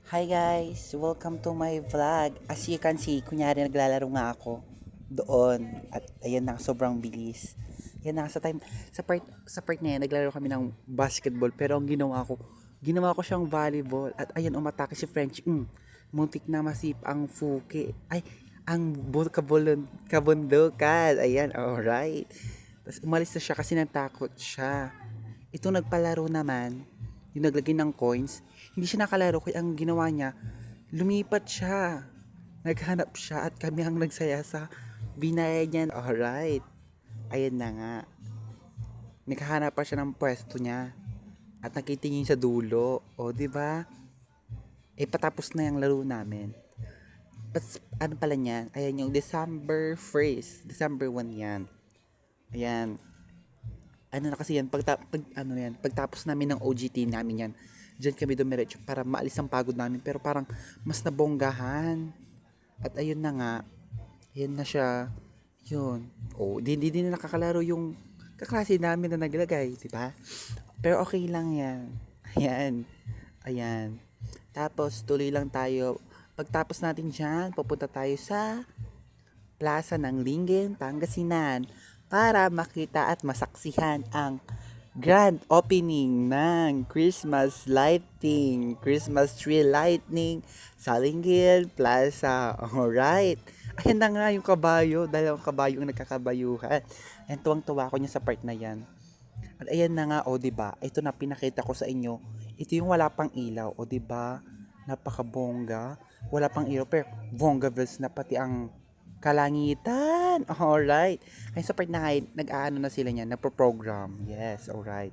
Hi guys! Welcome to my vlog. As you can see, kunyari naglalaro nga ako doon. At ayan na, sobrang bilis. Yan na, sa part na yan, naglalaro kami ng basketball. Pero ang ginawa ko siyang volleyball. At ayan, umatake si French. Muntik na masip ang fuke. Ay, ang kabundukan. Ayan, alright. Tapos umalis na siya kasi natakot siya. Ito nagpalaro naman, yung naglagay ng coins, hindi siya nakalaro kaya ang ginawa niya, lumipat siya. Naghanap siya at kami ang nagsaya sa binayad niya. Alright. Ayan na nga. Naghahanap pa siya ng pwesto niya. At nakitingin sa dulo. O, di ba? Patapos na yung laro namin. Ano pala niyan? Ayan yung December 1st. December 1 yan. Ayan. Ano na kasi yan, pagtapos namin ng OGT namin yan, diyan kami dumiretso para maalis ang pagod namin, pero parang mas nabonggahan. At ayun na nga, ayun na siya, yun. Di na nakakalaro yung kaklase namin na naglagay, di ba? Pero okay lang yan. Ayan, ayan. Tapos tuloy lang tayo. Pagtapos natin dyan, pupunta tayo sa Plaza ng Linggen, Pangasinan para makita at masaksihan ang grand opening ng Christmas lighting, Christmas tree lighting sa Linggen Plaza. Alright. Ayan na nga yung kabayo, dalawang kabayo ang nagkakabayuhan. And tuwang-tuwa ko niya sa part na yan. At ayan na nga, o diba, ito na pinakita ko sa inyo. Ito yung wala pang ilaw, o diba, napakabongga. Wala pang ilaw, pero bongga verse na pati ang kalangitan. Alright. Ay, sa part na nga, nag-aano na sila niyan, nagpo-program. Yes, alright.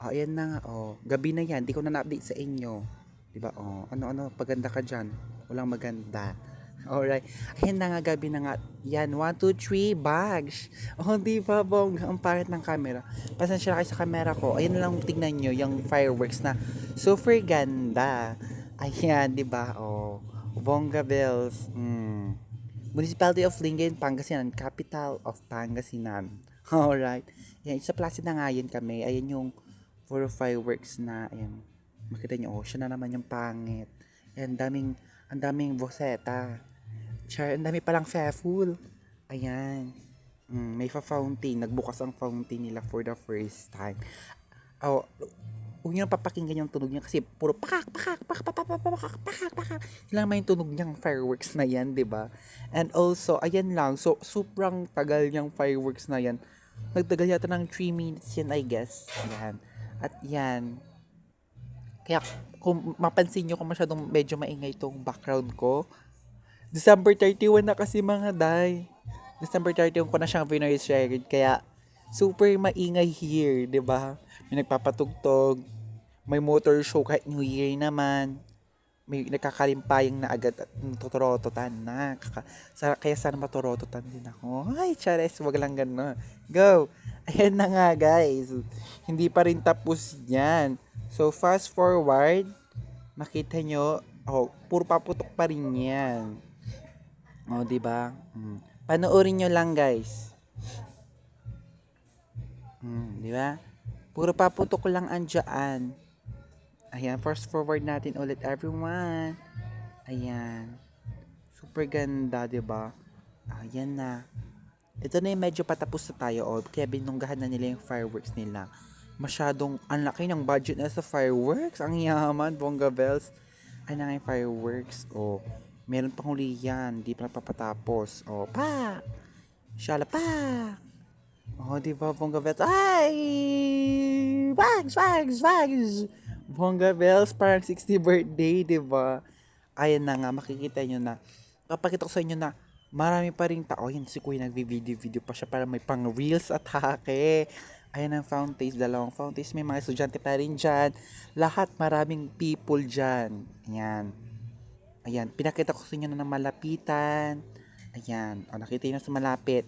Ayan na nga, gabi na yan, di ko na na-update sa inyo. Diba, ano, paganda ka dyan. Walang maganda. Alright. Ayan na nga, gabi na nga. Yan, 1, 2, 3, bags. Di ba, bongga, ang pangit ng camera. Pasensya na kayo sa camera ko. Ayan lang, tignan nyo, yung fireworks na super ganda. Ayan, di ba, bongga bells. Municipality of Lingen, Pangasinan, capital of Pangasinan. Alright. Yan, sa Placid na nga yan kami. Ayan yung for fireworks na, ayan. Makita nyo, siya na naman yung pangit. Ayan, ang daming boseta. Char, ang dami palang full. Ayan. May fountain. Nagbukas ang fountain nila for the first time. Oh, huwag nyo papakinggan yung tunog niya kasi puro pakak, pakak, pakak, pakak, pakak, pakak, pakak, pakak. Yun lang may tunog niyang fireworks na yan, di ba? And also, ayan lang. So, sobrang tagal niyang fireworks na yan. Nagtagal yata ng 3 minutes yan, I guess. Yan. At yan. Kaya, kung mapansin nyo kung masyadong medyo maingay itong background ko, December 31 na kasi mga day. December 31 ko na siyang shared. Kaya, super maingay here, di ba? May nagpapatugtog, may motor show kahit New Year naman. May nakakalimpayang na agad at tutorototan na. Kaya sana matorototan din ako. Ay, chares, wag lang gano'n. Go! Ayan na nga, guys. Hindi pa rin tapos yan. So, fast forward, makita nyo, puro paputok pa rin yan. Di ba? Panoorin nyo lang, guys. Di ba? Puro paputok lang andyan. Ayan, fast forward natin ulit, everyone. Ayan. Super ganda, di ba? Ayan na. Ito na yung medyo patapos na tayo, kaya binunggahan na nila yung fireworks nila. Masyadong, ang laki ng budget na sa fireworks. Ang yaman, bongga bells. Ay na nga yung fireworks. Meron pang huli yan. Di pa napapatapos. Pa! Shala pa! Di ba, bongga bells? Ay! Bags, bags, bags! Bongga bells, parang 60th birthday, di ba? Ayan na nga, makikita nyo na. Papakita ko sa inyo na marami pa rin tao. Yan, si Kuya nagvi-video pa siya para may pang reels at hake. Ayan ang fountains, dalawang fountains. May mga estudyante pa rin dyan. Lahat, maraming people dyan. Ayan. Ayan, pinakita ko sa inyo na malapitan. Ayan, nakita nyo sa malapit.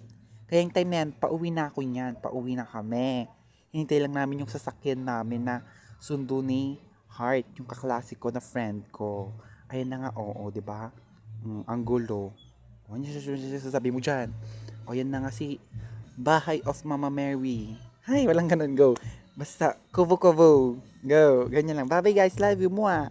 Kaya yung time na yan, pauwi na ako niyan. Pauwi na kami. Hinintay lang namin yung sasakyan namin na sundo ni Heart, yung kaklase ko na friend ko. Ayan na nga, di ba? Ang gulo. Ano yung sasabi mo dyan? Yan na nga si Bahay of Mama Mary. Hay, walang ganun, go. Basta, kubo-kubo. Go. Ganyan lang. Bye-bye guys, love you, mua.